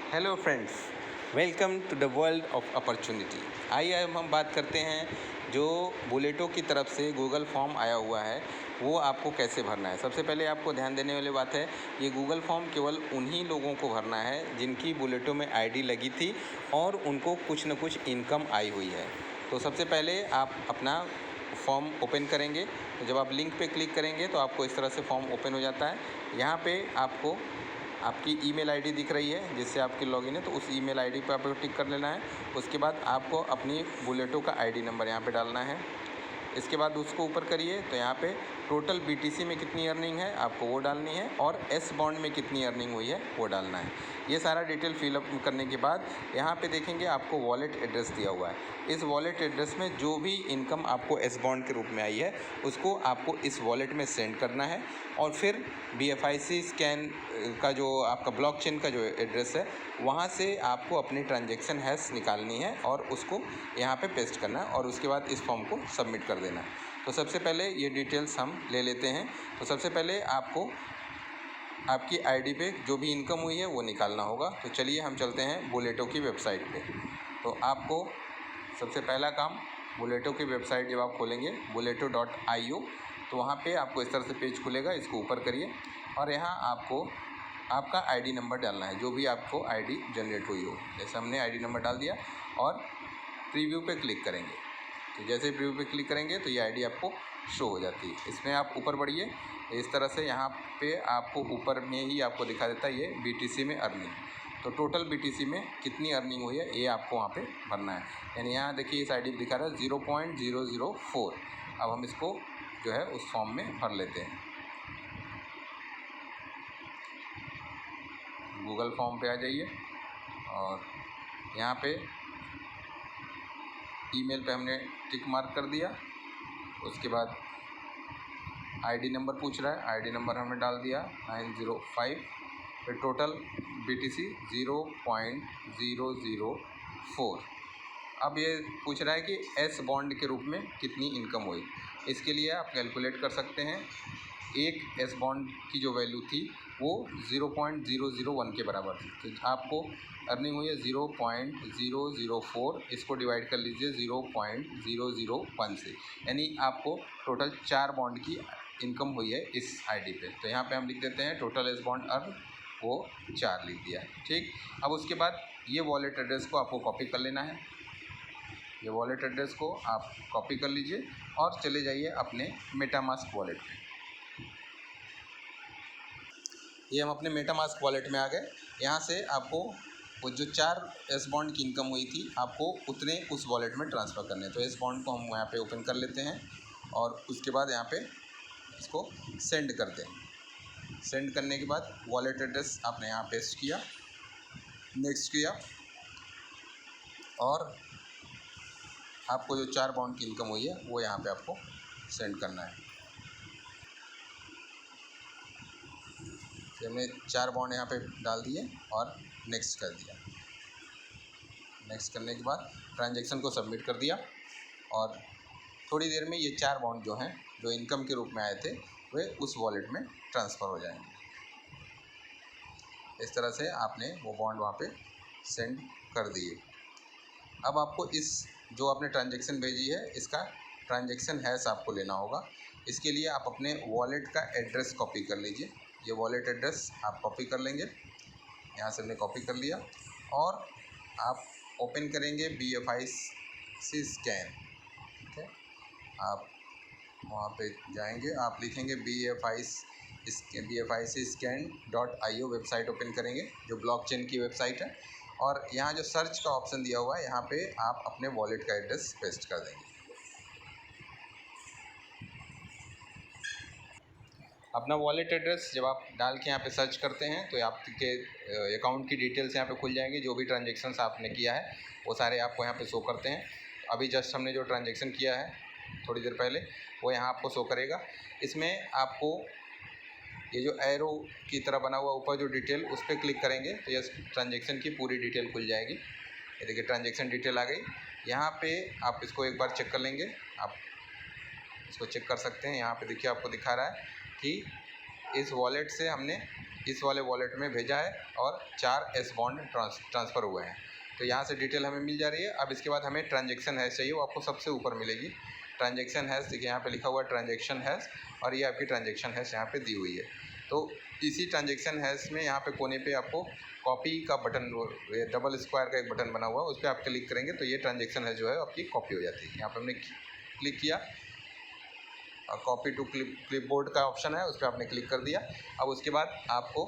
Hello friends, welcome to the world of opportunity. आइए अब हम बात करते हैं जो बुलेटो की तरफ से गूगल फॉर्म आया हुआ है वो आपको कैसे भरना है। सबसे पहले आपको ध्यान देने वाली बात है, ये गूगल फॉर्म केवल उन्हीं लोगों को भरना है जिनकी बुलेटो में आईडी लगी थी और उनको कुछ न कुछ इनकम आई हुई है। तो सबसे पहले आप अपना फॉर्म ओपन करेंगे, तो जब आप लिंक पे क्लिक करेंगे तो आपको इस तरह से फॉर्म ओपन हो जाता है। यहाँ पे आपको आपकी ईमेल आईडी दिख रही है जिससे आपकी लॉगिन है, तो उस ईमेल आईडी पे आपको टिक कर लेना है। उसके बाद आपको अपनी बुलेटो का आईडी नंबर यहाँ पे डालना है। इसके बाद उसको ऊपर करिए तो यहाँ पे टोटल बीटीसी में कितनी अर्निंग है आपको वो डालनी है और एस बॉन्ड में कितनी अर्निंग हुई है वो डालना है। ये सारा डिटेल फिलअप करने के बाद यहाँ पे देखेंगे आपको वॉलेट एड्रेस दिया हुआ है। इस वॉलेट एड्रेस में जो भी इनकम आपको एस बॉन्ड के रूप में आई है उसको आपको इस वॉलेट में सेंड करना है और फिर BFIC स्कैन का जो आपका ब्लॉकचेन का जो एड्रेस है वहाँ से आपको अपनी ट्रांजैक्शन हैश निकालनी है और उसको यहाँ पे पेस्ट करना है और उसके बाद इस फॉर्म को सबमिट कर देना है। तो सबसे पहले ये डिटेल्स हम ले लेते हैं। तो सबसे पहले आपको आपकी आईडी पे जो भी इनकम हुई है वो निकालना होगा। तो चलिए हम चलते हैं बुलेटो की वेबसाइट पे। तो आपको सबसे पहला काम, बुलेटो की वेबसाइट जब आप खोलेंगे buleto.io, तो वहाँ पे आपको इस तरह से पेज खुलेगा। इसको ऊपर करिए और यहाँ आपको आपका आईडी नंबर डालना है, जो भी आपको आईडी जनरेट हुई हो। जैसे हमने आईडी नंबर डाल दिया और प्रीव्यू पे क्लिक करेंगे। तो जैसे प्रीव्यू पे क्लिक करेंगे तो ये आईडी आपको शो हो जाती है। इसमें आप ऊपर बढ़िए, इस तरह से यहाँ पे आपको ऊपर में ही आपको दिखा देता है ये BTC में अर्निंग। तो टोटल BTC में कितनी अर्निंग हुई है ये आपको वहाँ पे भरना है। यानी यहाँ देखिए इस आईडी पे दिखा रहा है 0.004। अब हम इसको जो है उस फॉर्म में भर लेते हैं। गूगल फॉर्म पे आ जाइए और यहाँ पे ईमेल पे हमने टिक मार्क कर दिया। उसके बाद आईडी नंबर पूछ रहा है, आईडी नंबर हमने डाल दिया 905। फिर टोटल BTC 0.004। अब ये पूछ रहा है कि एस बॉन्ड के रूप में कितनी इनकम हुई। इसके लिए आप कैलकुलेट कर सकते हैं। एक एस बॉन्ड की जो वैल्यू थी वो 0.001 के बराबर थी। तो आपको अर्निंग हुई है 0.004, इसको डिवाइड कर लीजिए 0.001 से, यानी आपको टोटल 4 बॉन्ड की इनकम हुई है इस आईडी पे। तो यहाँ पे हम लिख देते हैं टोटल एस बॉन्ड अर्न, वो 4 लिख दिया। ठीक, अब उसके बाद ये वॉलेट एड्रेस को आपको कॉपी कर लेना है। ये वॉलेट एड्रेस को आप कॉपी कर लीजिए और चले जाइए अपने मेटामास्क वॉलेट पे। ये हम अपने मेटामास्क वॉलेट में आ गए। यहाँ से आपको वो जो 4 एस बॉन्ड की इनकम हुई थी आपको उतने उस वॉलेट में ट्रांसफ़र करने हैं। तो एस बॉन्ड को हम यहाँ पे ओपन कर लेते हैं और उसके बाद यहाँ पे इसको सेंड करते हैं। सेंड करने के बाद वॉलेट एड्रेस आपने यहाँ पेस्ट किया, नेक्स्ट किया और आपको जो 4 बॉन्ड की इनकम हुई है वो यहाँ पे आपको सेंड करना है। तो हमने 4 बॉन्ड यहाँ पे डाल दिए और नेक्स्ट कर दिया। नेक्स्ट करने के बाद ट्रांजैक्शन को सबमिट कर दिया और थोड़ी देर में ये 4 बॉन्ड जो हैं जो इनकम के रूप में आए थे वे उस वॉलेट में ट्रांसफ़र हो जाएंगे। इस तरह से आपने वो बॉन्ड वहाँ पे सेंड कर दिए। अब आपको इस जो आपने ट्रांजैक्शन भेजी है इसका ट्रांजैक्शन हैश आपको लेना होगा। इसके लिए आप अपने वॉलेट का एड्रेस कॉपी कर लीजिए। ये वॉलेट एड्रेस आप कॉपी कर लेंगे, यहाँ से हमने कॉपी कर लिया और आप ओपन करेंगे BFIC स्कैन। ठीक है, आप वहाँ पे जाएंगे, आप लिखेंगे BFIC scan.io वेबसाइट ओपन करेंगे जो ब्लॉकचेन की वेबसाइट है और यहाँ जो सर्च का ऑप्शन दिया हुआ है यहाँ पे आप अपने वॉलेट का एड्रेस पेस्ट कर देंगे। अपना वॉलेट एड्रेस जब आप डाल के यहाँ पे सर्च करते हैं तो आपके अकाउंट की डिटेल्स यहाँ पे खुल जाएंगी। जो भी ट्रांजैक्शंस आपने किया है वो सारे आपको यहाँ पे शो करते हैं। अभी जस्ट हमने जो ट्रांजैक्शन किया है थोड़ी देर पहले वो यहाँ आपको शो करेगा। इसमें आपको ये जो एरो की तरह बना हुआ ऊपर जो डिटेल उस पर क्लिक करेंगे तो ये ट्रांजैक्शन की पूरी डिटेल खुल जाएगी। ये देखिए ट्रांजैक्शन डिटेल आ गई। यहाँ पे आप इसको एक बार चेक कर लेंगे, आप इसको चेक कर सकते हैं। यहाँ पे देखिए आपको दिखा रहा है कि इस वॉलेट से हमने इस वाले वॉलेट में भेजा है और 4 एस बॉन्ड ट्रांसफ़र हुए हैं। तो यहाँ से डिटेल हमें मिल जा रही है। अब इसके बाद हमें ट्रांजेक्शन हैश चाहिए, वो आपको सबसे ऊपर मिलेगी। ट्रांजेक्शन हैश देखिए यहाँ पे लिखा हुआ है ट्रांजेक्शन हैश, और ये आपकी ट्रांजेक्शन हैश यहाँ पे दी हुई है। तो इसी ट्रांजेक्शन हैश में यहाँ पे कोने पे आपको कॉपी का बटन, डबल स्क्वायर का एक बटन बना हुआ है, उस पर आप क्लिक करेंगे तो ये ट्रांजेक्शन हैश जो है आपकी कॉपी हो जाती है। यहाँ पर हमने क्लिक किया और कॉपी टू क्लिपबोर्ड का ऑप्शन है, उस पर आपने क्लिक कर दिया। अब उसके बाद आपको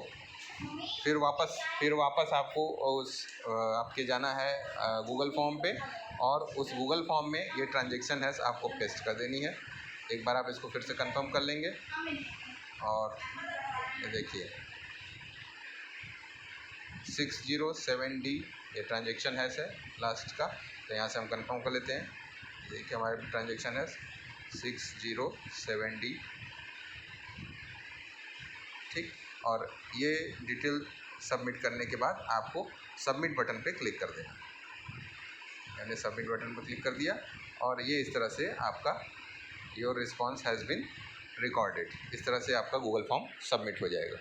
फिर वापस आपको उस आपके जाना है गूगल फॉर्म पे, और उस गूगल फॉर्म में ये ट्रांजेक्शन हैश आपको पेस्ट कर देनी है। एक बार आप इसको फिर से कंफर्म कर लेंगे और ये देखिए 607D ये ट्रांजेक्शन हैश है लास्ट का। तो यहाँ से हम कंफर्म कर लेते हैं। देखिए हमारे ट्रांजेक्शन हैश 607D, ठीक। और ये डिटेल सबमिट करने के बाद आपको सबमिट बटन पे क्लिक कर देना। मैंने सबमिट बटन पर क्लिक कर दिया और ये इस तरह से आपका your response has been recorded, इस तरह से आपका गूगल फॉर्म सबमिट हो जाएगा।